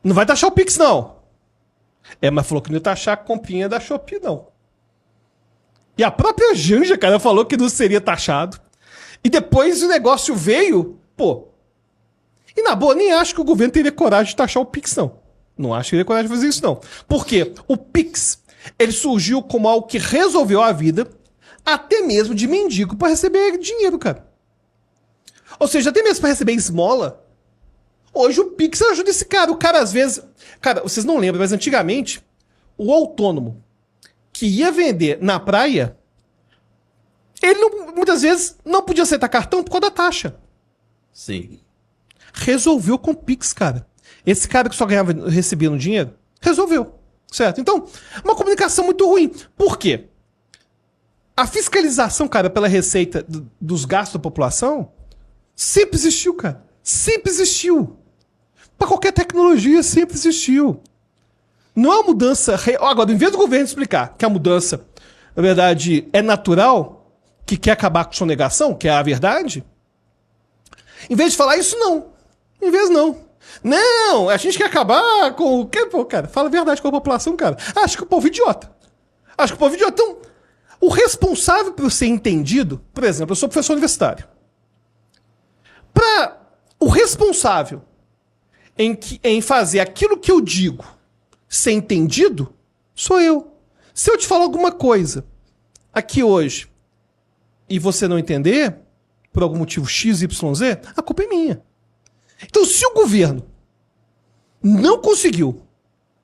Não vai taxar o Pix, não. Mas falou que não ia taxar a comprinha da Shopee, não. E a própria Janja, cara, falou que não seria taxado. E depois o negócio veio, pô. E na boa, nem acho que o governo teria coragem de taxar o Pix, não. Não acho que teria coragem de fazer isso, não. Por quê? O Pix, ele surgiu como algo que resolveu a vida, até mesmo de mendigo, para receber dinheiro, cara. Ou seja, até mesmo para receber esmola, hoje o Pix ajuda esse cara. O cara, às vezes... Cara, vocês não lembram, mas antigamente, o autônomo que ia vender na praia, ele muitas vezes não podia aceitar cartão por causa da taxa. Sim. Resolveu com o Pix, cara. Esse cara que só ganhava, recebia no dinheiro, resolveu. Certo? Então, uma comunicação muito ruim. Por quê? A fiscalização, cara, pela receita dos gastos da população sempre existiu, cara. Sempre existiu. Para qualquer tecnologia, sempre existiu. Não é uma mudança... Agora, em vez do governo explicar que a mudança, na verdade, é natural, que quer acabar com sonegação, que é a verdade, em vez de falar isso, não. Em vez, não. Não, a gente quer acabar com o quê? Pô, cara, fala a verdade com a população, cara. Acho que o povo é idiota. Acho que o povo é idiota. Então, o responsável por ser entendido, por exemplo, eu sou professor universitário. O responsável em fazer aquilo que eu digo ser entendido, sou eu. Se eu te falar alguma coisa aqui hoje e você não entender, por algum motivo X, Y, Z, a culpa é minha. Então, se o governo não conseguiu,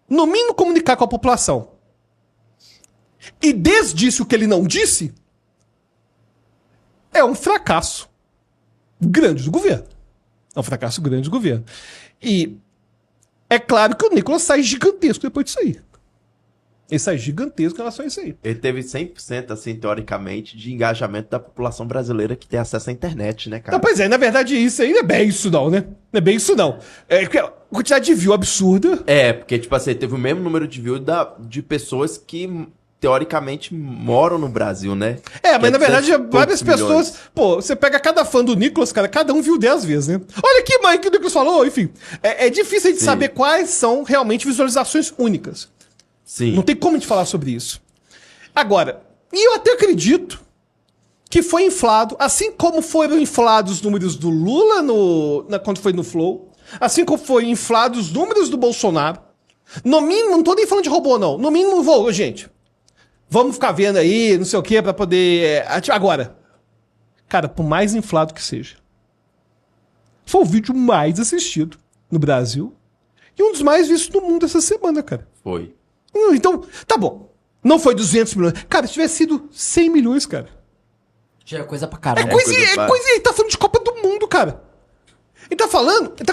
no mínimo, comunicar com a população e desdisse o que ele não disse, é um fracasso grande do governo. É um fracasso grande do governo. E é claro que o Nicolas sai gigantesco depois disso aí. Ele sai gigantesco em relação a isso aí. Ele teve 100%, assim, teoricamente, de engajamento da população brasileira que tem acesso à internet, né, cara? Não, pois é, na verdade isso aí não é bem isso não, né? Não é bem isso não. É a quantidade de view absurda. É, porque, tipo assim, teve o mesmo número de views de pessoas que, teoricamente, moram no Brasil, né? Mas na verdade, várias pessoas... Pô, você pega cada fã do Nicolas, cara, cada um viu 10 vezes, né? Olha aqui, mãe, que o Nicolas falou, enfim. É difícil a gente saber quais são realmente visualizações únicas. Sim. Não tem como a gente falar sobre isso. Agora, e eu até acredito que foi inflado, assim como foram inflados os números do Lula quando foi no Flow, assim como foi inflados os números do Bolsonaro. No mínimo, não tô nem falando de robô, não. No mínimo, gente, vamos ficar vendo aí, não sei o quê, pra poder... Agora, cara, por mais inflado que seja, foi o vídeo mais assistido no Brasil e um dos mais vistos no mundo essa semana, cara. Foi. Então, tá bom. Não foi 200 milhões. Cara, se tivesse sido 100 milhões, cara. Já é coisa pra caramba. Ele tá falando de Copa do Mundo, cara. Ele tá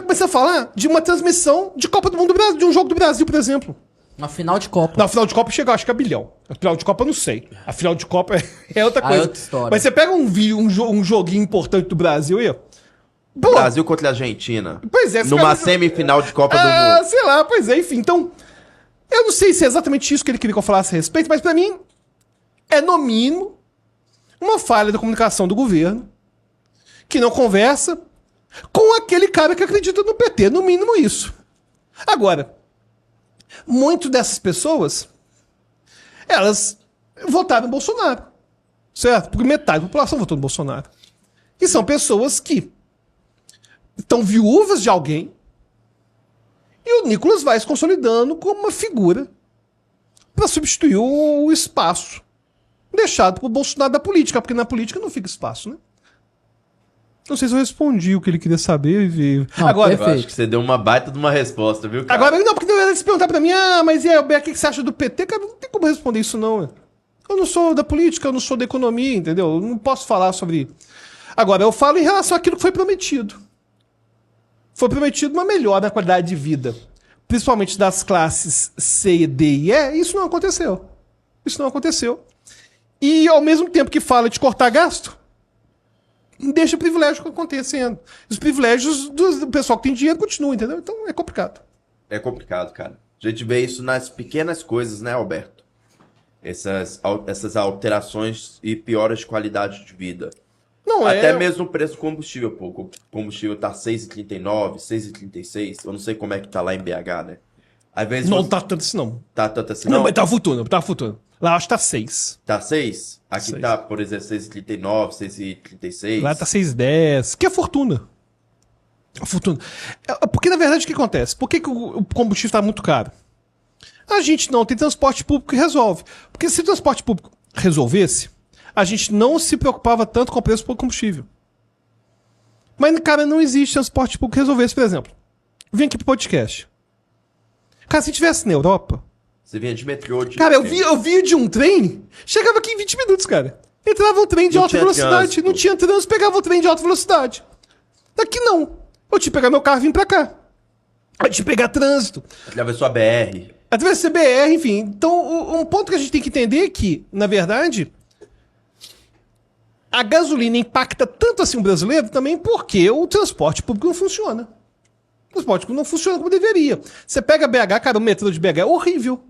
começando a falar de uma transmissão de Copa do Mundo do Brasil, de um jogo do Brasil, por exemplo. Uma final de Copa. Na final de Copa chega, acho que a bilhão. A final de Copa eu não sei. A final de Copa é outra coisa. É outra história. Mas você pega um joguinho importante do Brasil aí, ó. Pô, Brasil contra a Argentina. Pois é. Numa semifinal de Copa do Mundo. Sei lá, pois é, enfim. Então, eu não sei se é exatamente isso que ele queria que eu falasse a respeito, mas pra mim é, no mínimo, uma falha da comunicação do governo que não conversa com aquele cara que acredita no PT. No mínimo isso. Agora, muito dessas pessoas, elas votaram no Bolsonaro. Certo? Porque metade da população votou no Bolsonaro. E são pessoas que estão viúvas de alguém. E o Nicolas vai se consolidando como uma figura para substituir o espaço deixado pro Bolsonaro da política, porque na política não fica espaço, né? Não sei se eu respondi o que ele queria saber. Não, agora, Eu acho que você deu uma baita de uma resposta, viu, cara? agora não, porque na verdade se perguntar pra mim, mas e aí, Alberto, o que você acha do PT? Cara, não tem como responder isso não. Eu não sou da política, eu não sou da economia, entendeu? Eu não posso falar sobre... Agora, eu falo em relação àquilo que foi prometido. Foi prometido uma melhora na qualidade de vida, principalmente das classes C, D e E. Isso não aconteceu. Isso não aconteceu. E ao mesmo tempo que fala de cortar gasto, deixa o privilégio acontecendo. Os privilégios do pessoal que tem dinheiro continuam, entendeu? Então é complicado. É complicado, cara. A gente vê isso nas pequenas coisas, né, Alberto? Essas alterações e pioras de qualidade de vida. Não, Até mesmo o preço do combustível, pô. O combustível tá 6,39, 6,36. Eu não sei como é que tá lá em BH, né? Às vezes Não você... tá tanto assim, não. Tá tanto assim, Não, não? mas tá futuro. Lá acho que tá 6. Tá 6? Aqui 6. tá, por exemplo, 6,39, 6,36. Lá tá 6,10. Que é fortuna. A fortuna. Porque, na verdade, o que acontece? Por que o combustível tá muito caro? A gente não tem transporte público que resolve. Porque se o transporte público resolvesse, a gente não se preocupava tanto com o preço do combustível. Mas, cara, não existe transporte público que resolvesse, por exemplo. Vem aqui pro podcast. Cara, se tivesse na Europa... Você vinha de metrô. Cara, eu vi de um trem, chegava aqui em 20 minutos, cara. Entrava um trem de Não alta tinha velocidade, trânsito. não tinha trânsito, pegava o trem de alta velocidade. Daqui não. Eu tinha que pegar meu carro e vir pra cá. Eu tinha que pegar trânsito. Atravessou a BR. Através do CBR, enfim. Então, um ponto que a gente tem que entender é que, na verdade, a gasolina impacta tanto assim o brasileiro também porque o transporte público não funciona. O transporte público não funciona como deveria. Você pega BH, cara, o metrô de BH é horrível.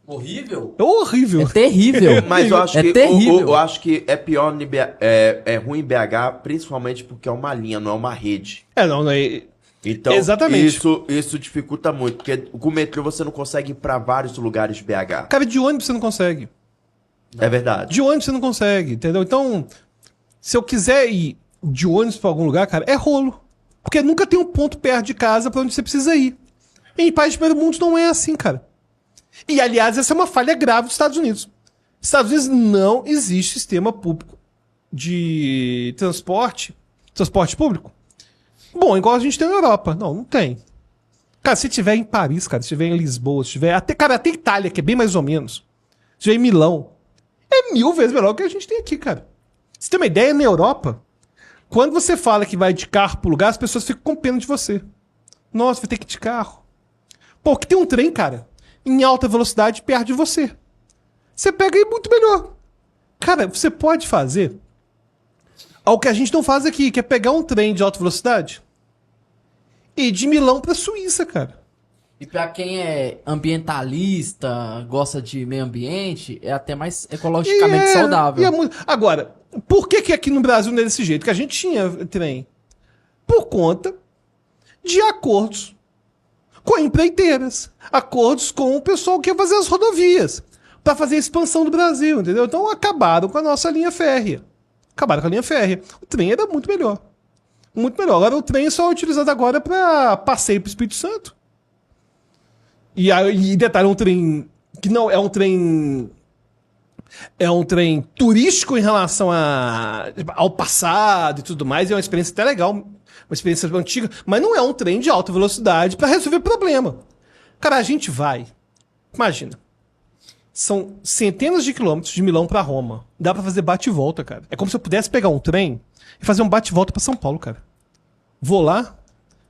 Horrível? É horrível. É terrível. Mas eu acho É que terrível. eu acho que é pior em BH, é ruim em BH, principalmente porque é uma linha, não é uma rede. Não é... Então, Exatamente. isso dificulta muito, porque com o metrô você não consegue ir pra vários lugares de BH. Cara, de ônibus você não consegue. É verdade. De ônibus você não consegue, entendeu? Então, se eu quiser ir de ônibus pra algum lugar, cara, é rolo. Porque nunca tem um ponto perto de casa pra onde você precisa ir. Em países de primeiro mundo não é assim, cara. E, aliás, essa é uma falha grave dos Estados Unidos. Nos Estados Unidos não existe sistema público de transporte público. Bom, igual a gente tem na Europa. Não tem. Cara, se tiver em Paris, cara, se tiver em Lisboa, se tiver até Itália, que é bem mais ou menos. Se tiver em Milão, é 1000 vezes melhor que a gente tem aqui, cara. Você tem uma ideia, na Europa, quando você fala que vai de carro pro lugar, as pessoas ficam com pena de você. Nossa, vai ter que ir de carro. Pô, que tem um trem, cara, em alta velocidade perto de você. Você pega aí muito melhor. Cara, você pode fazer algo que a gente não faz aqui, que é pegar um trem de alta velocidade e ir de Milão pra Suíça, cara. E pra quem é ambientalista, gosta de meio ambiente, é até mais ecologicamente saudável. Agora, por que aqui no Brasil não é desse jeito? Que a gente tinha trem? Por conta de acordos com empreiteiras, acordos com o pessoal que ia fazer as rodovias, para fazer a expansão do Brasil, entendeu? Então acabaram com a nossa linha férrea. O trem era muito melhor. Muito melhor. Agora o trem é só utilizado agora para passeio pro Espírito Santo. E detalhe, um trem que não é um trem... É um trem turístico em relação ao passado e tudo mais. É uma experiência até legal, uma experiência antiga, mas não é um trem de alta velocidade para resolver problema. Cara, a gente vai... Imagina. São centenas de quilômetros de Milão para Roma. Dá para fazer bate e volta, cara. É como se eu pudesse pegar um trem e fazer um bate e volta para São Paulo, cara. Vou lá,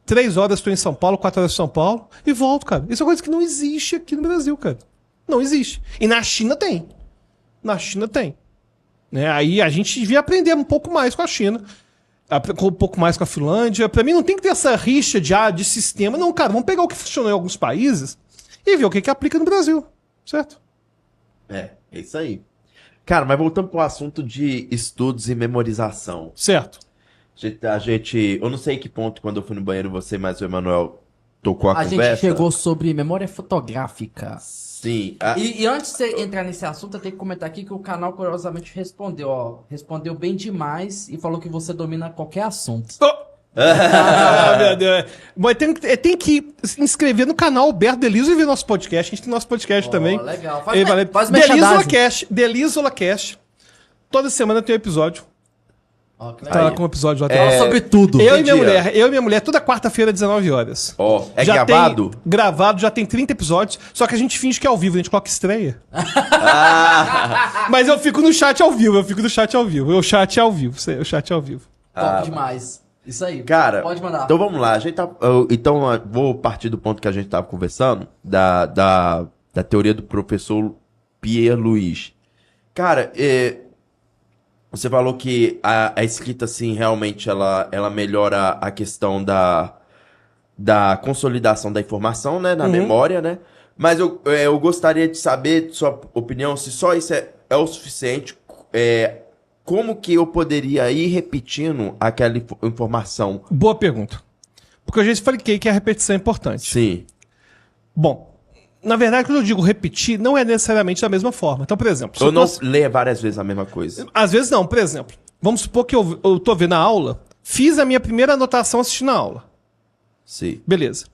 3 horas estou em São Paulo, 4 horas em São Paulo e volto, cara. Isso é uma coisa que não existe aqui no Brasil, cara. Não existe. E na China tem. Né? Aí a gente devia aprender um pouco mais com a China. Um pouco mais com a Finlândia. Pra mim não tem que ter essa rixa de sistema. Não, cara, vamos pegar o que funcionou em alguns países e ver o que aplica no Brasil. Certo? É isso aí. Cara, mas voltando pro assunto de estudos e memorização. Certo. Eu não sei que ponto, quando eu fui no banheiro, você mais o Emanuel tocou a A conversa. gente chegou sobre memória fotográfica. Sim. E antes de você entrar nesse assunto, eu tenho que comentar aqui que o canal curiosamente respondeu, ó. Respondeu bem demais e falou que você domina qualquer assunto. Meu Deus. Mas tem que se inscrever no canal Alberto Deliso e ver nosso podcast. A gente tem nosso podcast também. Legal. Faz Delisola Cast. Toda semana tem um episódio. Ó, que Tá legal. lá com um episódio lá. Fala sobre tudo. Eu e dia? minha mulher, toda quarta-feira, 19 horas. Ó, é Já gravado? Tem gravado, já tem 30 episódios, só que a gente finge que é ao vivo, a gente coloca estreia. Mas eu fico no chat ao vivo, O chat é ao vivo. Top demais. Isso aí. Cara, Pode mandar. então vamos lá. Então vou partir do ponto que a gente tava conversando, da teoria do professor Pierre Louis. Cara, você falou que a escrita, assim, realmente ela melhora a questão da consolidação da informação, né? Na memória, né? Mas eu gostaria de saber, sua opinião, se só isso é o suficiente como que eu poderia ir repetindo aquela informação? Boa pergunta. Porque eu já expliquei que a repetição é importante. Sim. Bom, na verdade, quando eu digo repetir, não é necessariamente da mesma forma. Então, por exemplo... Eu não ler várias vezes a mesma coisa. Às vezes não. Por exemplo, vamos supor que eu tô vendo a aula, fiz a minha primeira anotação assistindo a aula. Sim. Beleza.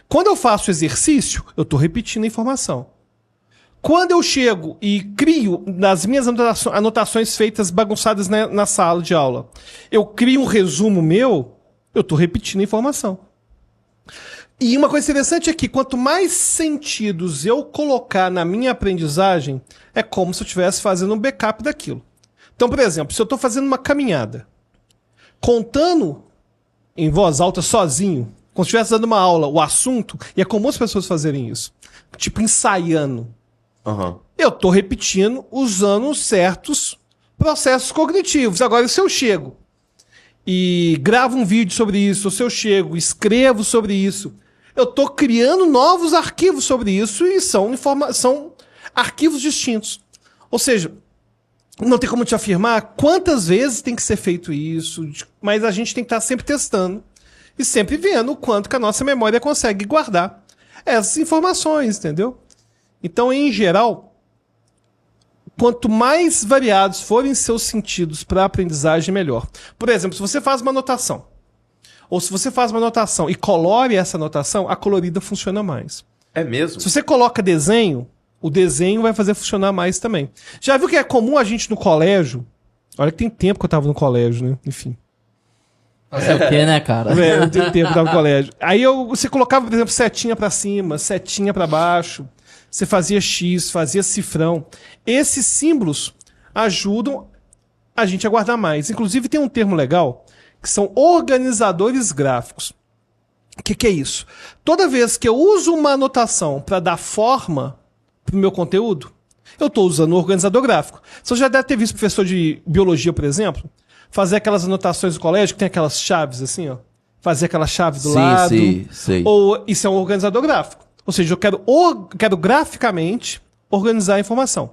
Quando eu faço o exercício, eu tô repetindo a informação. Quando eu chego e crio nas minhas anotações feitas bagunçadas na sala de aula, eu crio um resumo meu, eu tô repetindo a informação. E uma coisa interessante é que quanto mais sentidos eu colocar na minha aprendizagem, é como se eu estivesse fazendo um backup daquilo. Então, por exemplo, se eu estou fazendo uma caminhada, contando em voz alta sozinho, como se estivesse dando uma aula, o assunto, e é comum as pessoas fazerem isso, tipo ensaiando. Uhum. Eu estou repetindo usando certos processos cognitivos. Agora, se eu chego e gravo um vídeo sobre isso, ou se eu chego e escrevo sobre isso, eu estou criando novos arquivos sobre isso e são arquivos distintos. Ou seja, não tem como te afirmar quantas vezes tem que ser feito isso, mas a gente tem que estar sempre testando e sempre vendo o quanto que a nossa memória consegue guardar essas informações, entendeu? Então, em geral, quanto mais variados forem seus sentidos para a aprendizagem, melhor. Por exemplo, se você faz uma anotação, ou se você faz uma anotação e colore essa anotação, a colorida funciona mais. É mesmo? Se você coloca desenho, o desenho vai fazer funcionar mais também. Já viu que é comum a gente no colégio? Olha que tem tempo que eu tava no colégio, né? Enfim. Fazer o quê, né, cara? Não tem tempo que eu tava no colégio. Aí você colocava, por exemplo, setinha pra cima, setinha pra baixo. Você fazia X, fazia cifrão. Esses símbolos ajudam a gente a guardar mais. Inclusive tem um termo legal, que são organizadores gráficos. O que é isso? Toda vez que eu uso uma anotação para dar forma para o meu conteúdo, eu estou usando um organizador gráfico. Você já deve ter visto professor de biologia, por exemplo, fazer aquelas anotações do colégio, que tem aquelas chaves assim, ó. Fazer aquela chave do lado. Sim, sei. Ou isso é um organizador gráfico. Ou seja, eu quero graficamente organizar a informação.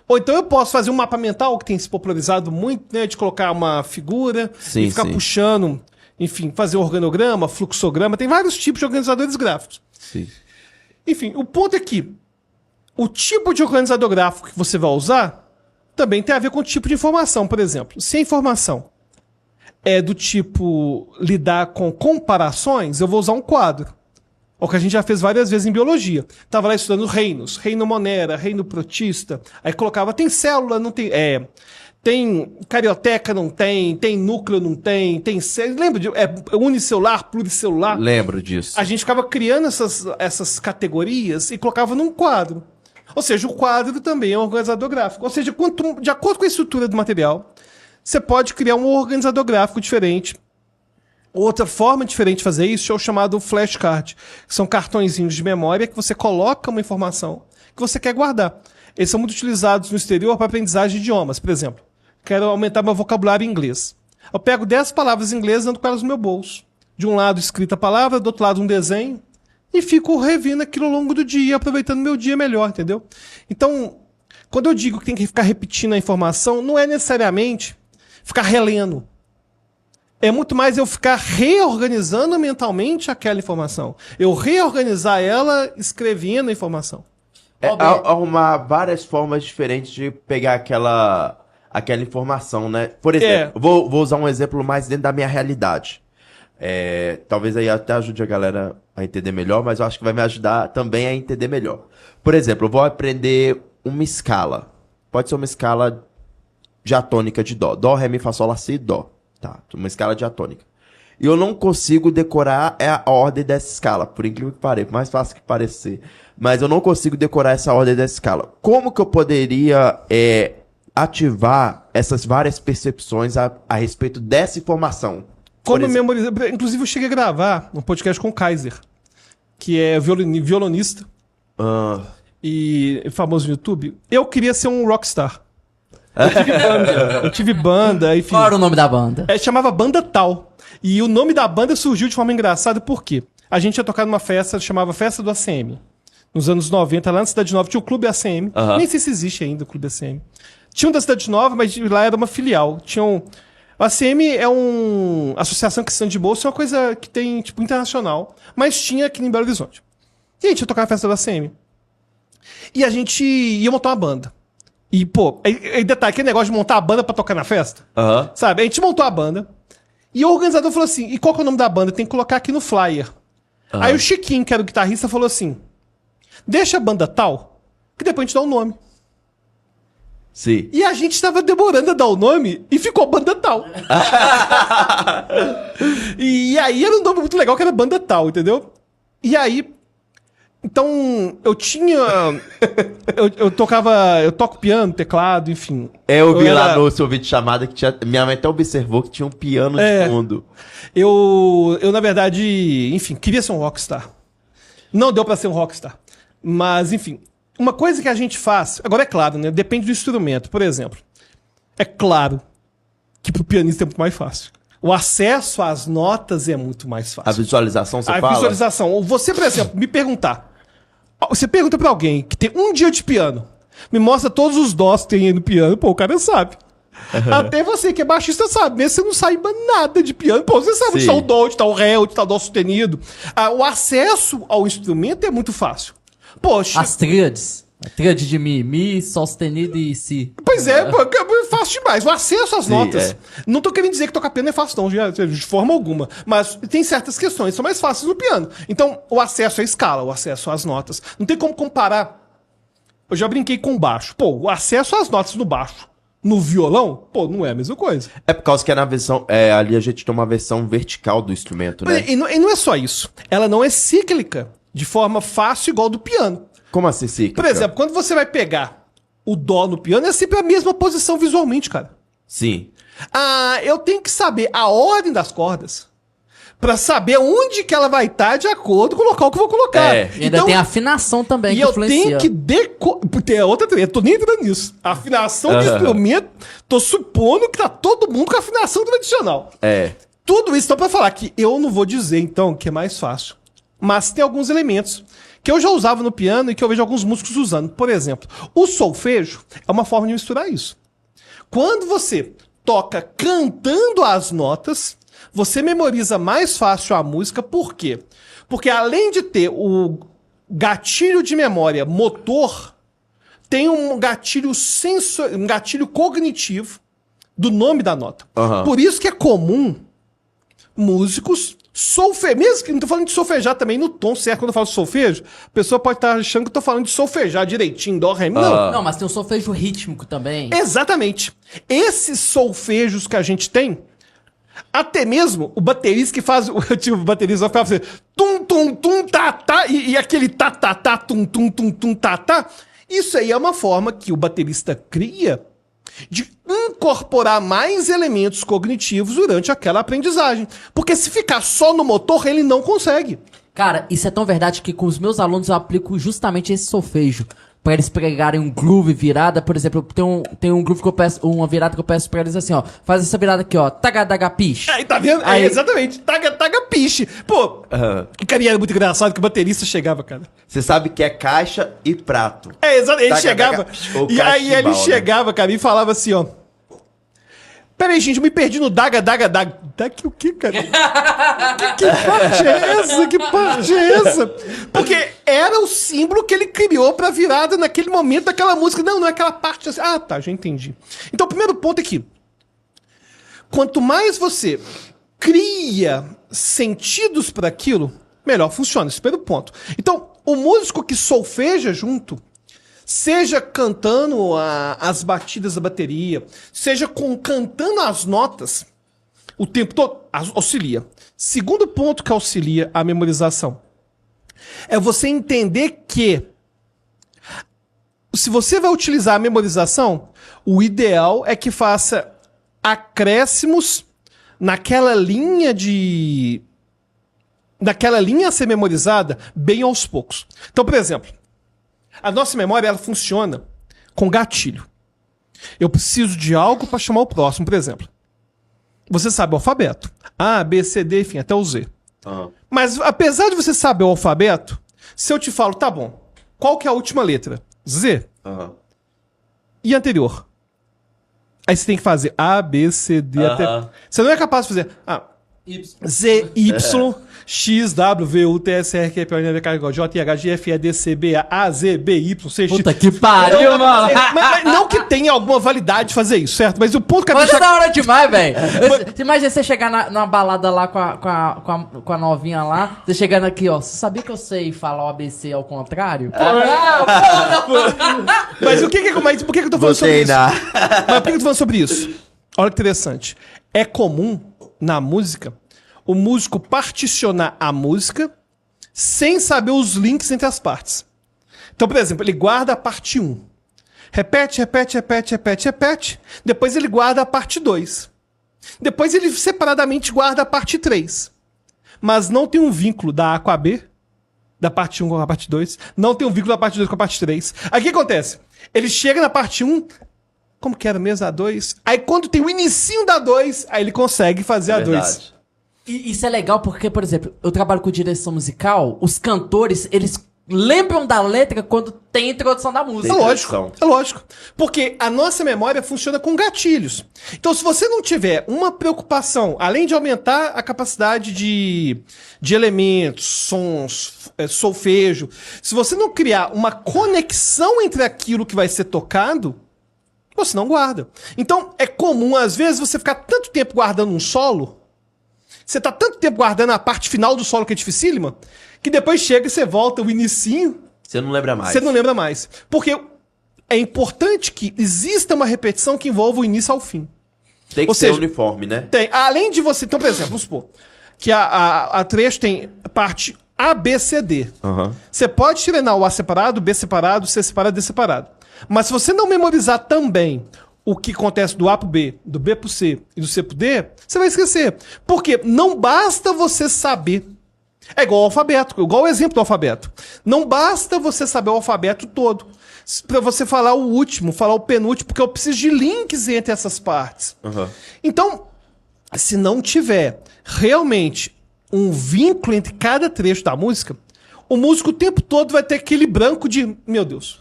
Ou então eu posso fazer um mapa mental, que tem se popularizado muito, né? De colocar uma figura e ficar puxando, enfim, fazer um organograma, fluxograma. Tem vários tipos de organizadores gráficos. Sim. Enfim, o ponto é que o tipo de organizador gráfico que você vai usar também tem a ver com o tipo de informação. Por exemplo, se a informação é do tipo lidar com comparações, eu vou usar um quadro. O que a gente já fez várias vezes em biologia. Tava lá estudando reinos. Reino Monera, reino protista. Aí colocava, tem célula, não tem... tem carioteca, não tem. Tem núcleo, não tem. Tem célula. Lembra de unicelular, pluricelular? Lembro disso. A gente ficava criando essas categorias e colocava num quadro. Ou seja, o quadro também é um organizador gráfico. Ou seja, de acordo com a estrutura do material, você pode criar um organizador gráfico diferente. Outra forma diferente de fazer isso é o chamado flashcard, que são cartõezinhos de memória que você coloca uma informação que você quer guardar. Eles são muito utilizados no exterior para aprendizagem de idiomas. Por exemplo, quero aumentar meu vocabulário em inglês. Eu pego 10 palavras em inglês e ando com elas no meu bolso. De um lado escrita a palavra, do outro lado um desenho, e fico revindo aquilo ao longo do dia, aproveitando meu dia melhor, entendeu? Então, quando eu digo que tem que ficar repetindo a informação, não é necessariamente ficar relendo. É muito mais eu ficar reorganizando mentalmente aquela informação. Eu reorganizar ela escrevendo a informação. Arrumar várias formas diferentes de pegar aquela informação, né? Por exemplo, vou usar um exemplo mais dentro da minha realidade. Talvez aí até ajude a galera a entender melhor, mas eu acho que vai me ajudar também a entender melhor. Por exemplo, eu vou aprender uma escala. Pode ser uma escala diatônica de dó. Dó, ré, mi, fá, sol, lá, si, dó. Tá, uma escala diatônica. E eu não consigo decorar a ordem dessa escala, por incrível que pareça, mais fácil que parecer. Mas eu não consigo decorar essa ordem dessa escala. Como que eu poderia ativar essas várias percepções a respeito dessa informação? Como memorizar? Inclusive eu cheguei a gravar um podcast com o Kaiser, que é violonista e famoso no YouTube. Eu queria ser um rockstar. Eu tive banda, enfim. Qual era o nome da banda? Chamava Banda Tal. E o nome da banda surgiu de forma engraçada porque a gente ia tocar numa festa, chamava Festa do ACM. Nos anos 90, lá na Cidade Nova, tinha o Clube ACM. Nem sei se existe ainda o Clube ACM. Tinha um da Cidade Nova, mas lá era uma filial. A ACM é uma associação cristã de bolsa, é uma coisa que tem, tipo, internacional. Mas tinha aqui em Belo Horizonte. E a gente ia tocar na festa da ACM. E a gente ia montar uma banda. E, pô, aí detalhe, aquele negócio de montar a banda pra tocar na festa. Aham. Sabe? A gente montou a banda. E o organizador falou assim, e qual que é o nome da banda? Tem que colocar aqui no flyer. Aí o Chiquinho, que era o guitarrista, falou assim, deixa a banda tal, que depois a gente dá o nome. Sim. E a gente tava demorando a dar o nome e ficou Banda Tal. E aí era um nome muito legal que era Banda Tal, entendeu? E aí... Então, eu tinha... eu toco piano, teclado, enfim. Eu vi lá no seu vídeo chamada que tinha... Minha mãe até observou que tinha um piano de fundo. Eu, na verdade, enfim, queria ser um rockstar. Não deu pra ser um rockstar. Mas, enfim... Uma coisa que a gente faz, agora é claro, né? Depende do instrumento. Por exemplo, é claro que pro pianista é muito mais fácil. O acesso às notas é muito mais fácil. A visualização, você fala? A visualização. Você, por exemplo, me perguntar. Você pergunta pra alguém que tem um dia de piano, me mostra todos os dós que tem aí no piano, pô, o cara sabe. Até você que é baixista sabe, mesmo você não saiba nada de piano, pô, você sabe onde tá o dó, onde tá o ré, onde tá o dó sustenido. O acesso ao instrumento é muito fácil. Poxa. As tríades. A tríade de mi, sol sustenido e si. Pois é, pô, é fácil demais. O acesso às notas. Não tô querendo dizer que tocar piano é fácil, não, de forma alguma. Mas tem certas questões que são mais fáceis no piano. Então, o acesso à escala, o acesso às notas. Não tem como comparar. Eu já brinquei com o baixo. Pô, o acesso às notas no baixo, no violão, pô, não é a mesma coisa. É por causa que é na versão... ali a gente tem uma versão vertical do instrumento, né? E não é só isso. Ela não é cíclica de forma fácil igual do piano. Como assim, cíclica? Por exemplo, quando você vai pegar o dó no piano, é sempre a mesma posição visualmente, cara. Sim. Eu tenho que saber a ordem das cordas pra saber onde que ela vai estar de acordo com o local que eu vou colocar. E ainda tem a afinação também que influencia. E eu tenho que tem outra, eu tô nem entrando nisso. A afinação de instrumento, tô supondo que tá todo mundo com a afinação tradicional. Tudo isso então pra falar que eu não vou dizer, então, que é mais fácil. Mas tem alguns elementos que eu já usava no piano e que eu vejo alguns músicos usando. Por exemplo, o solfejo é uma forma de misturar isso. Quando você toca cantando as notas, você memoriza mais fácil a música. Por quê? Porque além de ter o gatilho de memória motor, tem um gatilho um gatilho cognitivo do nome da nota. Por isso que é comum músicos mesmo que não tô falando de solfejar também no tom certo. Quando eu falo de solfejo, a pessoa pode estar achando que eu tô falando de solfejar direitinho, dó, ré, não. Não, mas tem o solfejo rítmico também. Exatamente. Esses solfejos que a gente tem, até mesmo o baterista que faz, o baterista vai ficar assim, tum, tum, tum, tá, tá, e aquele tá, tá, tá, tum, tum, tum, tum, tá, tá. Isso aí é uma forma que o baterista cria de incorporar mais elementos cognitivos durante aquela aprendizagem. Porque se ficar só no motor, ele não consegue. Cara, isso é tão verdade que com os meus alunos eu aplico justamente esse solfejo. Pra eles pegarem um groove virada, por exemplo, tem um groove que eu peço, uma virada que eu peço pra eles assim, ó. Faz essa virada aqui, ó. Taga, taga, piche. Aí, tá vendo? Aí, exatamente. Taga, taga, piche. Pô, que carinha era muito engraçado que o baterista chegava, cara. Você sabe que é caixa e prato. Exatamente. Ele Taga, chegava. taga, E aí ele chegava, cara, e falava assim, ó. Peraí, gente, eu me perdi no daga, daga, daga. Daga o quê, cara? Que parte é essa? Que parte é essa? Porque era o símbolo que ele criou pra virada naquele momento daquela música. Não é aquela parte assim. Ah, tá, já entendi. Então, o primeiro ponto é que quanto mais você cria sentidos para aquilo, melhor funciona. Esse é o primeiro ponto. Então, o músico que solfeja junto, seja cantando as batidas da bateria, seja cantando as notas, o tempo todo auxilia. Segundo ponto que auxilia a memorização é você entender que se você vai utilizar a memorização, o ideal é que faça acréscimos naquela linha a ser memorizada bem aos poucos. Então, por exemplo, a nossa memória ela funciona com gatilho. Eu preciso de algo para chamar o próximo, por exemplo. Você sabe o alfabeto. A, B, C, D, enfim, até o Z. Mas apesar de você saber o alfabeto, se eu te falo, tá bom, qual que é a última letra? Z. E a anterior? Aí você tem que fazer A, B, C, D, até... Você não é capaz de fazer Z, Y, X, W, V, U, T, S, R, Q, P, N, V, K, J, I, H, G, F, E, D, C, B, A, Z, B, Y, C, X... Puta que pariu, mano. Mas não que tenha alguma validade de fazer isso, certo? Mas o ponto que a Mas pessoa... é da hora demais, velho. Você imagina você chegar numa balada lá com a novinha lá, você chegando aqui, ó. Você sabia que eu sei falar o ABC ao contrário? Mas o que que... Mas por que que eu tô falando sobre isso? treinar. Mas por que eu tô falando sobre isso? Olha que interessante. É comum, na música, o músico particionar a música sem saber os links entre as partes. Então, por exemplo, ele guarda a parte 1. Repete. Depois ele guarda a parte 2. Depois ele separadamente guarda a parte 3. Mas não tem um vínculo da A com a B, da parte 1 com a parte 2. Não tem um vínculo da parte 2 com a parte 3. Aí o que acontece? Ele chega na parte 1, como que era mesmo a 2? Aí quando tem o inicinho da 2, aí ele consegue fazer a 2. E isso é legal porque, por exemplo, eu trabalho com direção musical, os cantores, eles lembram da letra quando tem a introdução da música. É lógico. Porque a nossa memória funciona com gatilhos. Então, se você não tiver uma preocupação, além de aumentar a capacidade de elementos, sons, solfejo, se você não criar uma conexão entre aquilo que vai ser tocado, você não guarda. Então, é comum, às vezes, você ficar tanto tempo guardando um solo, você tá tanto tempo guardando a parte final do solo que é dificílima, que depois chega e você volta o inicinho. Você não lembra mais. Você não lembra mais. Porque é importante que exista uma repetição que envolva o início ao fim. Tem que ser uniforme, né? Tem. Além de você... Então, por exemplo, vamos supor que a trecho tem parte A, B, C, D. Você pode treinar o A separado, B separado, C separado, D separado. Mas se você não memorizar também o que acontece do A pro B, do B pro C e do C pro D, você vai esquecer. Porque não basta você saber. É igual ao alfabeto, igual o exemplo do alfabeto. Não basta você saber o alfabeto todo para você falar o último, falar o penúltimo, porque eu preciso de links entre essas partes. Então, se não tiver realmente um vínculo entre cada trecho da música, o músico o tempo todo vai ter aquele branco de, meu Deus,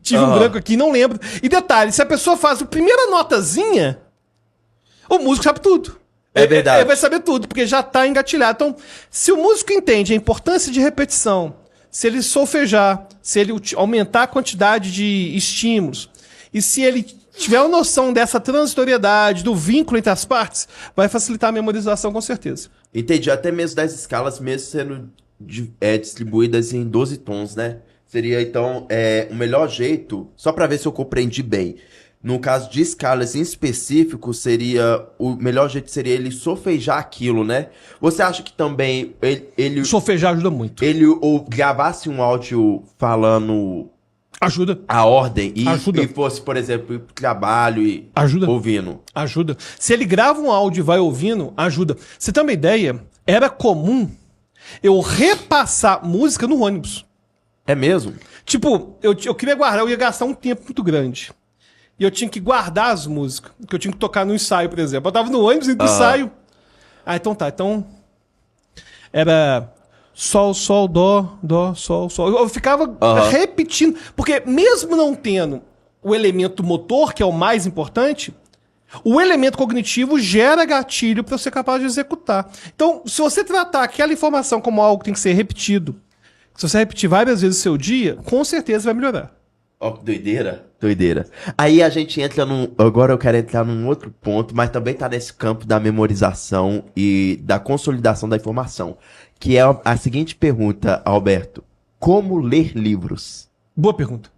tive um branco aqui, não lembro. E detalhe, se a pessoa faz a primeira notazinha, o músico sabe tudo. É verdade. Ele vai saber tudo, porque já tá engatilhado. Então, se o músico entende a importância de repetição, se ele solfejar, se ele aumentar a quantidade de estímulos, e se ele tiver uma noção dessa transitoriedade, do vínculo entre as partes, vai facilitar a memorização com certeza. Entendi. Até mesmo das escalas, mesmo sendo distribuídas em 12 tons, né? Seria, então, o melhor jeito, só para ver se eu compreendi bem. No caso de escalas em específico, o melhor jeito seria ele solfejar aquilo, né? Você acha que também ele Solfejar ajuda muito. ou gravasse um áudio falando Ajuda. a ordem Ajuda. e fosse, por exemplo, ir pro trabalho e Ajuda. ouvindo? Ajuda. Se ele grava um áudio e vai ouvindo, ajuda. Você tem uma ideia? Era comum eu repassar música no ônibus. É mesmo? Tipo, eu queria guardar, eu ia gastar um tempo muito grande. E eu tinha que guardar as músicas, que eu tinha que tocar no ensaio, por exemplo. Eu tava no ônibus, indo pro ensaio. Ah, então tá. Então, era sol, sol, dó, dó, sol, sol. Eu ficava repetindo. Porque mesmo não tendo o elemento motor, que é o mais importante, o elemento cognitivo gera gatilho para ser capaz de executar. Então, se você tratar aquela informação como algo que tem que ser repetido, se você repetir várias vezes o seu dia, com certeza vai melhorar. Ó, que doideira. Doideira. Aí a gente entra agora eu quero entrar num outro ponto, mas também tá nesse campo da memorização e da consolidação da informação. Que é a seguinte pergunta, Alberto. Como ler livros? Boa pergunta.